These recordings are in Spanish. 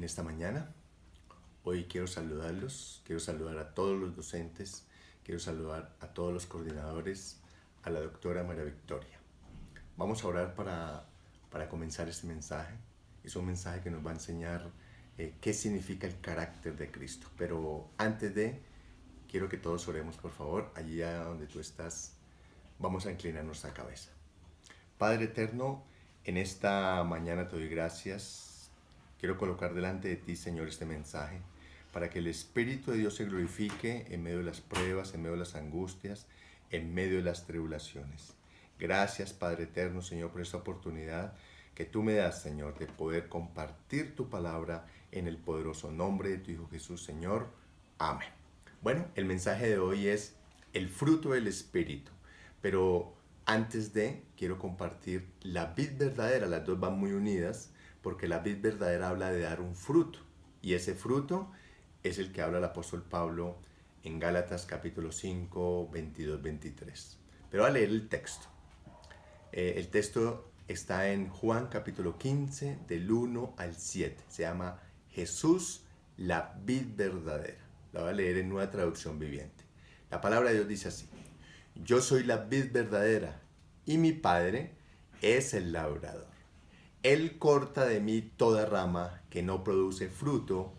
esta mañana. Hoy quiero saludarlos, quiero saludar a todos los docentes, quiero saludar a todos los coordinadores, a la doctora María Victoria. Vamos a orar para comenzar este mensaje. Es un mensaje que nos va a enseñar qué significa el carácter de Cristo. Pero antes de, quiero que todos oremos, por favor. Allí donde tú estás, vamos a inclinar nuestra cabeza. Padre eterno, en esta mañana te doy gracias. Quiero colocar delante de ti, Señor, este mensaje para que el Espíritu de Dios se glorifique en medio de las pruebas, en medio de las angustias, en medio de las tribulaciones. Gracias, Padre eterno, Señor, por esta oportunidad que tú me das, Señor, de poder compartir tu palabra en el poderoso nombre de tu Hijo Jesús, Señor. Amén. Bueno, el mensaje de hoy es el fruto del Espíritu, pero antes de, quiero compartir la vid verdadera. Las dos van muy unidas porque la vid verdadera habla de dar un fruto, y ese fruto es el que habla el apóstol Pablo en Gálatas capítulo 5, 22, 23. Pero voy a leer el texto. El texto está en Juan capítulo 15, del 1 al 7. Se llama Jesús, la vid verdadera. La voy a leer en Nueva Traducción Viviente. La palabra de Dios dice así: Yo soy la vid verdadera y mi Padre es el labrador. Él corta de mí toda rama que no produce fruto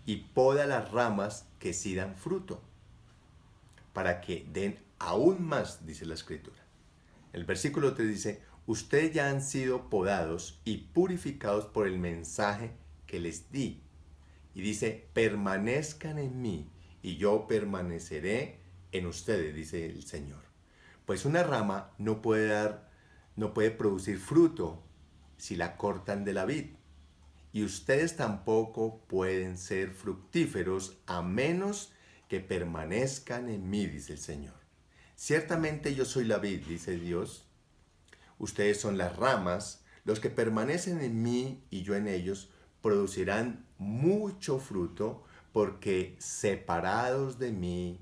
y poda las ramas que sí dan fruto, para que den aún más, dice la Escritura. El versículo 3 dice: Ustedes ya han sido podados y purificados por el mensaje que les di. Y dice: permanezcan en mí y yo permaneceré en ustedes, dice el Señor. Pues una rama no puede producir fruto si la cortan de la vid. Y ustedes tampoco pueden ser fructíferos a menos que permanezcan en mí, dice el Señor. Ciertamente yo soy la vid, dice Dios. Ustedes son las ramas. Los que permanecen en mí y yo en ellos producirán mucho fruto, porque separados de mí,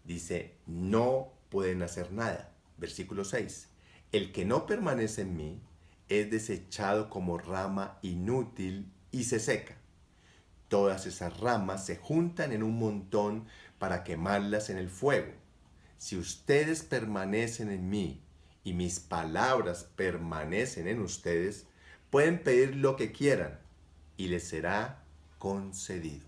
dice, no pueden hacer nada. Versículo 6. El que no permanece en mí es desechado como rama inútil y se seca. Todas esas ramas se juntan en un montón para quemarlas en el fuego. Si ustedes permanecen en mí y mis palabras permanecen en ustedes, pueden pedir lo que quieran y les será concedido.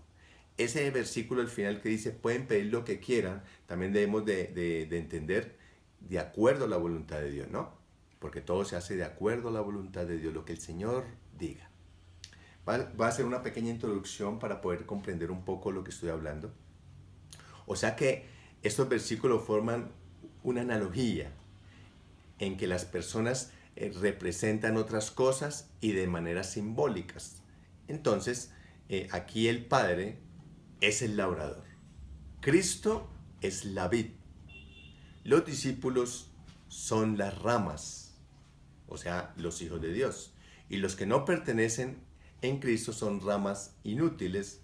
Ese versículo al final que dice pueden pedir lo que quieran, también debemos de entender de acuerdo a la voluntad de Dios, ¿no? Porque todo se hace de acuerdo a la voluntad de Dios, lo que el Señor diga. Va a hacer una pequeña introducción para poder comprender un poco lo que estoy hablando. O sea que estos versículos forman una analogía en que las personas representan otras cosas y de maneras simbólicas. Entonces, aquí el Padre es el labrador. Cristo es la vid. Los discípulos son las ramas, o sea, los hijos de Dios. Y los que no pertenecen en Cristo son ramas inútiles.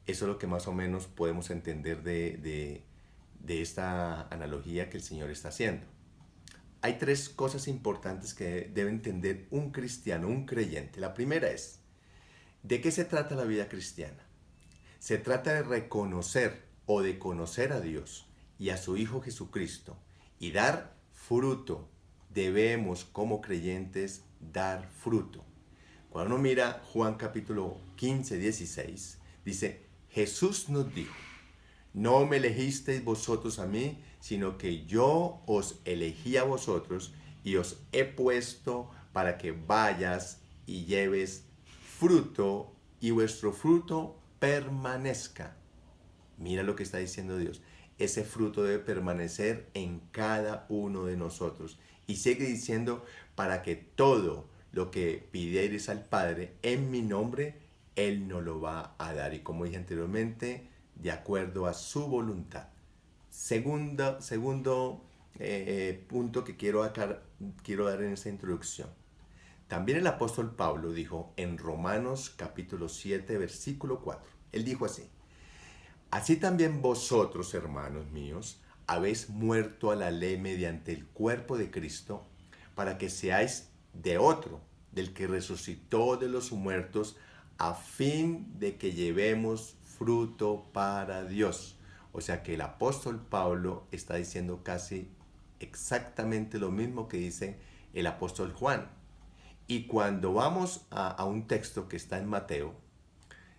Eso es lo que más o menos podemos entender de esta analogía que el Señor está haciendo. Hay tres cosas importantes que debe entender un cristiano, un creyente. La primera es, ¿de qué se trata la vida cristiana? Se trata de reconocer o de conocer a Dios y a su Hijo Jesucristo y dar fruto. Debemos, como creyentes, dar fruto. Cuando uno mira Juan capítulo 15, 16, dice: Jesús nos dijo: no me elegisteis vosotros a mí, sino que yo os elegí a vosotros y os he puesto para que vayas y lleves fruto y vuestro fruto permanezca. Mira lo que está diciendo Dios. Ese fruto debe permanecer en cada uno de nosotros. Y sigue diciendo: para que todo lo que pidiereis al Padre en mi nombre, Él nos lo va a dar. Y como dije anteriormente, de acuerdo a su voluntad. Segundo punto que quiero dar en esta introducción. También el apóstol Pablo dijo en Romanos capítulo 7, versículo 4. Él dijo así: así también vosotros, hermanos míos, habéis muerto a la ley mediante el cuerpo de Cristo, para que seáis de otro, del que resucitó de los muertos, a fin de que llevemos fruto para Dios. O sea que el apóstol Pablo está diciendo casi exactamente lo mismo que dice el apóstol Juan. Y cuando vamos a un texto que está en Mateo,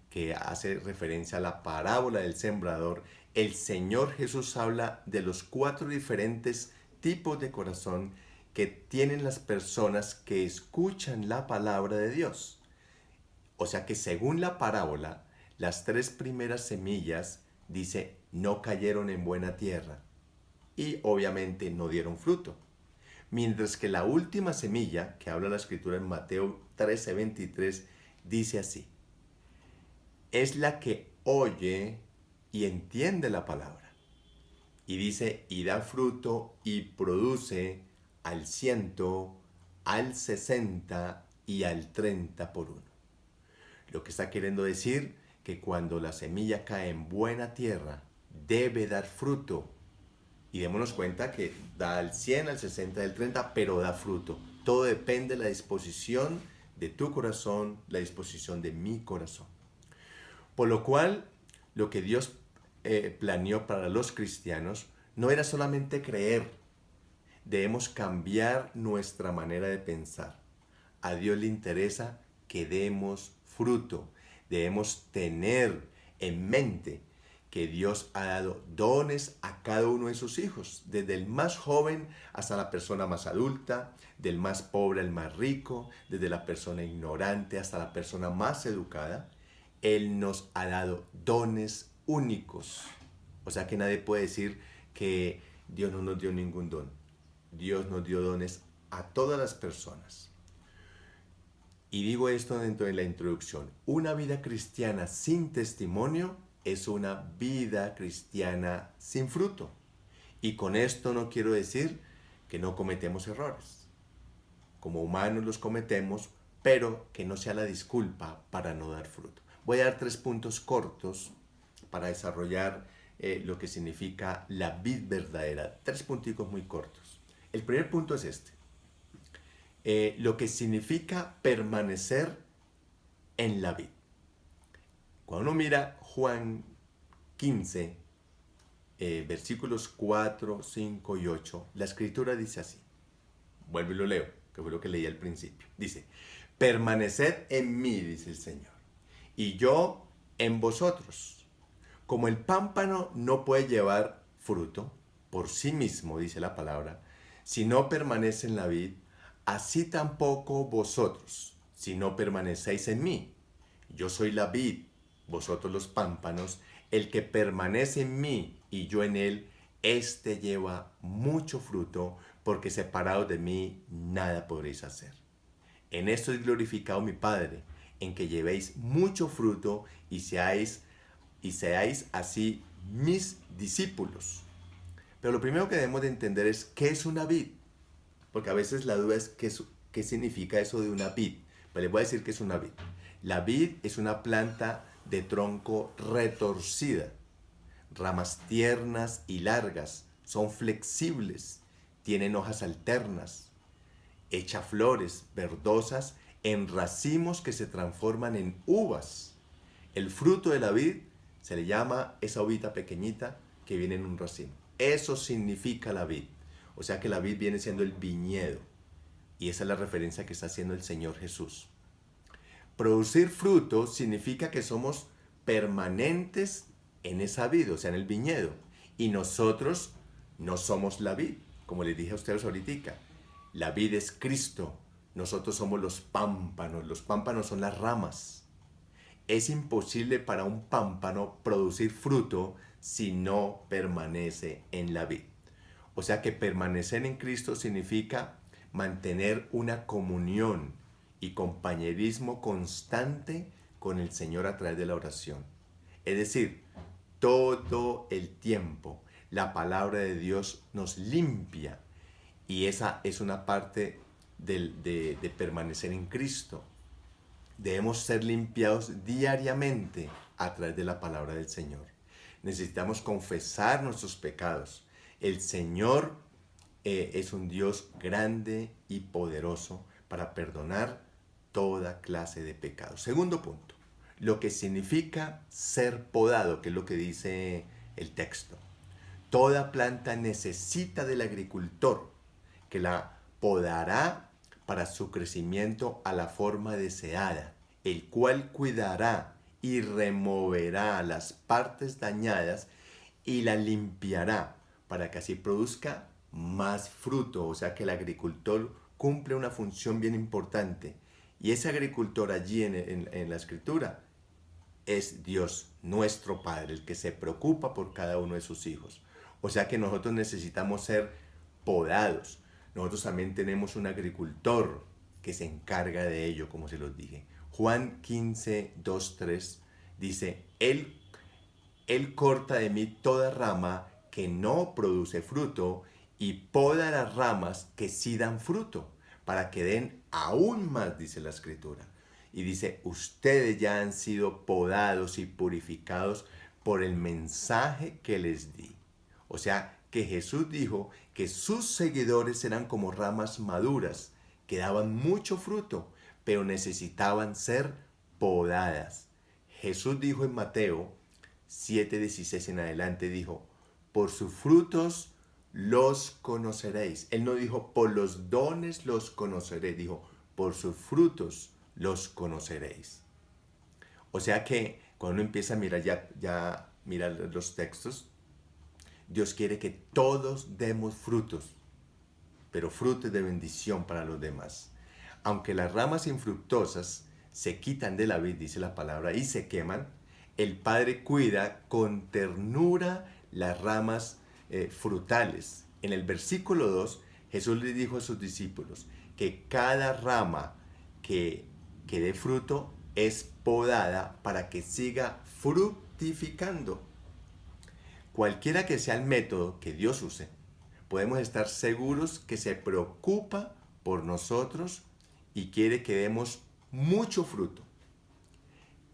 que hace referencia a la parábola del sembrador, el Señor Jesús habla de los 4 diferentes tipos de corazón que tienen las personas que escuchan la palabra de Dios. O sea que según la parábola, las 3 primeras semillas, dice, no cayeron en buena tierra y obviamente no dieron fruto. Mientras que la última semilla, que habla la escritura en Mateo 13:23, dice así, es la que oye y entiende la palabra. Y dice, y da fruto y produce al 100, al 60 y al 30 por uno. Lo que está queriendo decir que cuando la semilla cae en buena tierra, debe dar fruto. Y démonos cuenta que da al 100, al 60, al 30, pero da fruto. Todo depende de la disposición de tu corazón, la disposición de mi corazón. Por lo cual, lo que Dios planeó para los cristianos no era solamente creer. Debemos cambiar nuestra manera de pensar. A Dios le interesa que demos fruto. Debemos tener en mente que Dios ha dado dones a cada uno de sus hijos, desde el más joven hasta la persona más adulta, del más pobre al más rico, desde la persona ignorante hasta la persona más educada. Él nos ha dado dones únicos. O sea que nadie puede decir que Dios no nos dio ningún don. Dios nos dio dones a todas las personas. Y digo esto dentro de la introducción. Una vida cristiana sin testimonio es una vida cristiana sin fruto. Y con esto no quiero decir que no cometemos errores. Como humanos los cometemos, pero que no sea la disculpa para no dar fruto. Voy a dar 3 puntos cortos para desarrollar lo que significa la vid verdadera. 3 punticos muy cortos. El primer punto es este. Lo que significa permanecer en la vid. Cuando uno mira Juan 15, versículos 4, 5 y 8, la escritura dice así. Vuelvo y lo leo, que fue lo que leí al principio. Dice, permaneced en mí, dice el Señor, y yo en vosotros. Como el pámpano no puede llevar fruto por sí mismo, dice la palabra, si no permanece en la vid, así tampoco vosotros, si no permanecéis en mí. Yo soy la vid, vosotros los pámpanos. El que permanece en mí y yo en él, éste lleva mucho fruto, porque separados de mí nada podréis hacer. En esto es glorificado mi Padre, en que llevéis mucho fruto y seáis así mis discípulos. Pero lo primero que debemos de entender es qué es una vid, porque a veces la duda es qué significa eso de una vid. Pues les voy a decir qué es una vid. La vid es una planta de tronco retorcida, ramas tiernas y largas, son flexibles, tienen hojas alternas, echa flores verdosas en racimos que se transforman en uvas. El fruto de la vid se le llama esa uvita pequeñita que viene en un racimo. Eso significa la vid. O sea que la vid viene siendo el viñedo. Y esa es la referencia que está haciendo el Señor Jesús. Producir fruto significa que somos permanentes en esa vid, o sea, en el viñedo. Y nosotros no somos la vid, como les dije a ustedes ahorita. La vid es Cristo. Nosotros somos los pámpanos. Los pámpanos son las ramas. Es imposible para un pámpano producir fruto si no permanece en la vid. O sea que permanecer en Cristo significa mantener una comunión y compañerismo constante con el Señor a través de la oración. Es decir, todo el tiempo la palabra de Dios nos limpia, y esa es una parte de permanecer en Cristo. Debemos ser limpiados diariamente a través de la palabra del Señor. Necesitamos confesar nuestros pecados. El Señor es un Dios grande y poderoso para perdonar toda clase de pecados. Segundo punto. lo que significa ser podado, que es lo que dice el texto. Toda planta necesita del agricultor, que la podará para su crecimiento a la forma deseada, el cual cuidará y removerá las partes dañadas y la limpiará para que así produzca más fruto. O sea que el agricultor cumple una función bien importante. Y ese agricultor allí en la escritura es Dios, nuestro Padre, el que se preocupa por cada uno de sus hijos. O sea que nosotros necesitamos ser podados. Nosotros también tenemos un agricultor que se encarga de ello, como se los dije. Juan 15, 2, 3 dice, Él corta de mí toda rama que no produce fruto y poda las ramas que sí dan fruto, para que den aún más, dice la Escritura. Y dice, ustedes ya han sido podados y purificados por el mensaje que les di. O sea, que Jesús dijo que sus seguidores eran como ramas maduras, que daban mucho fruto, pero necesitaban ser podadas. Jesús dijo en Mateo 7:16 en adelante, dijo, por sus frutos los conoceréis. Él no dijo, por los dones los conoceréis, dijo, por sus frutos los conoceréis. O sea que cuando uno empieza a mirar ya mirar los textos, Dios quiere que todos demos frutos, pero frutos de bendición para los demás. Aunque las ramas infructuosas se quitan de la vid, dice la palabra, y se queman, el Padre cuida con ternura las ramas frutales. En el versículo 2, Jesús le dijo a sus discípulos que cada rama que dé fruto es podada para que siga fructificando. Cualquiera que sea el método que Dios use, podemos estar seguros que se preocupa por nosotros y quiere que demos mucho fruto.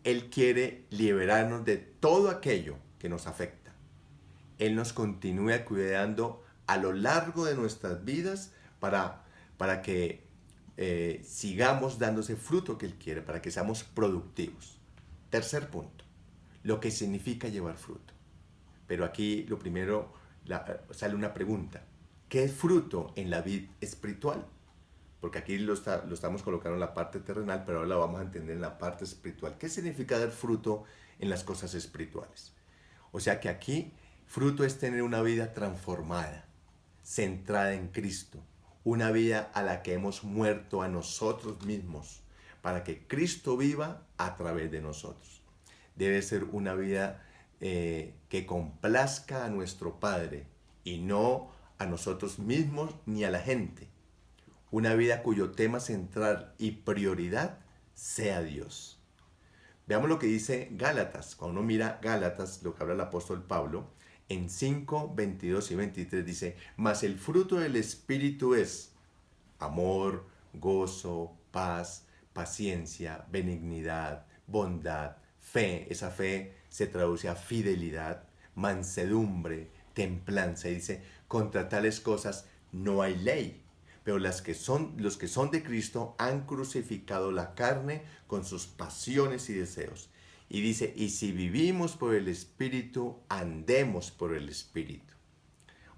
Él quiere liberarnos de todo aquello que nos afecta. Él nos continúa cuidando a lo largo de nuestras vidas para que sigamos dándose fruto que Él quiere, para que seamos productivos. Tercer punto, lo que significa llevar fruto. Pero aquí lo primero sale una pregunta. ¿Qué es fruto en la vida espiritual? Porque aquí lo estamos colocando en la parte terrenal, pero ahora lo vamos a entender en la parte espiritual. ¿Qué significa dar fruto en las cosas espirituales? O sea que aquí fruto es tener una vida transformada, centrada en Cristo, una vida a la que hemos muerto a nosotros mismos, para que Cristo viva a través de nosotros. Debe ser una vida que complazca a nuestro Padre y no a nosotros mismos ni a la gente. Una vida cuyo tema central y prioridad sea Dios. Veamos lo que dice Gálatas. Cuando uno mira Gálatas, lo que habla el apóstol Pablo, en 5, 22 y 23 dice, mas el fruto del Espíritu es amor, gozo, paz, paciencia, benignidad, bondad, fe. Esa fe se traduce a fidelidad, mansedumbre, templanza. Y dice, contra tales cosas no hay ley. Pero los que son de Cristo han crucificado la carne con sus pasiones y deseos. Y dice, y si vivimos por el Espíritu, andemos por el Espíritu.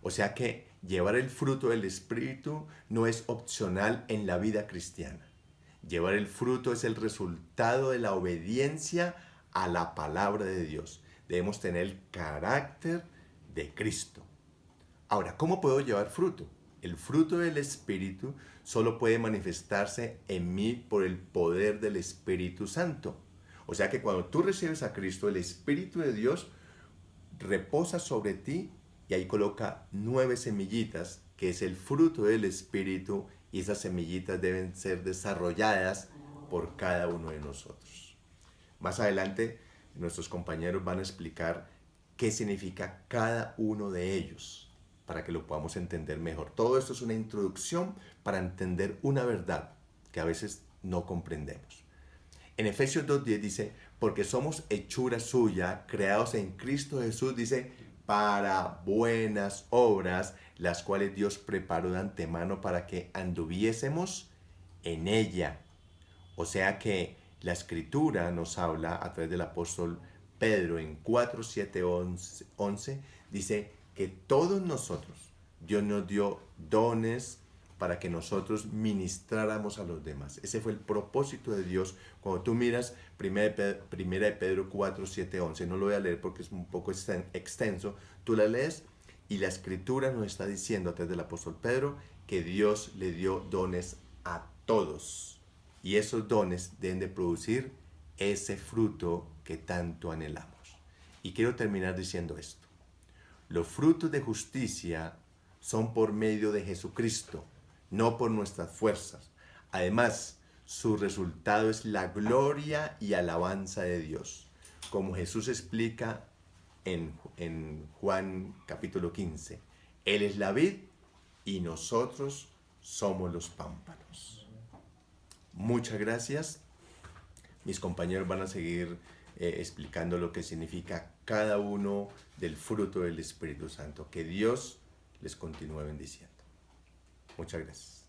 O sea que llevar el fruto del Espíritu no es opcional en la vida cristiana. Llevar el fruto es el resultado de la obediencia a la palabra de Dios. Debemos tener el carácter de Cristo. Ahora, ¿cómo puedo llevar fruto? El fruto del Espíritu solo puede manifestarse en mí por el poder del Espíritu Santo. O sea que cuando tú recibes a Cristo, el Espíritu de Dios reposa sobre ti y ahí coloca 9 semillitas, que es el fruto del Espíritu, y esas semillitas deben ser desarrolladas por cada uno de nosotros. Más adelante, nuestros compañeros van a explicar qué significa cada uno de ellos, para que lo podamos entender mejor. Todo esto es una introducción para entender una verdad que a veces no comprendemos. En Efesios 2:10 dice, porque somos hechura suya, creados en Cristo Jesús, dice, para buenas obras, las cuales Dios preparó de antemano para que anduviésemos en ella. O sea que La Escritura nos habla a través del apóstol Pedro en 4, 7, 11, dice que todos nosotros, Dios nos dio dones para que nosotros ministráramos a los demás. Ese fue el propósito de Dios. Cuando tú miras primera de Pedro 4, 7, 11, no lo voy a leer porque es un poco extenso, tú la lees y la Escritura nos está diciendo a través del apóstol Pedro que Dios le dio dones a todos. Y esos dones deben de producir ese fruto que tanto anhelamos. Y quiero terminar diciendo esto. Los frutos de justicia son por medio de Jesucristo, no por nuestras fuerzas. Además, su resultado es la gloria y alabanza de Dios. Como Jesús explica en Juan capítulo 15. Él es la vid y nosotros somos los pámpanos. Muchas gracias. Mis compañeros van a seguir explicando lo que significa cada uno del fruto del Espíritu Santo. Que Dios les continúe bendiciendo. Muchas gracias.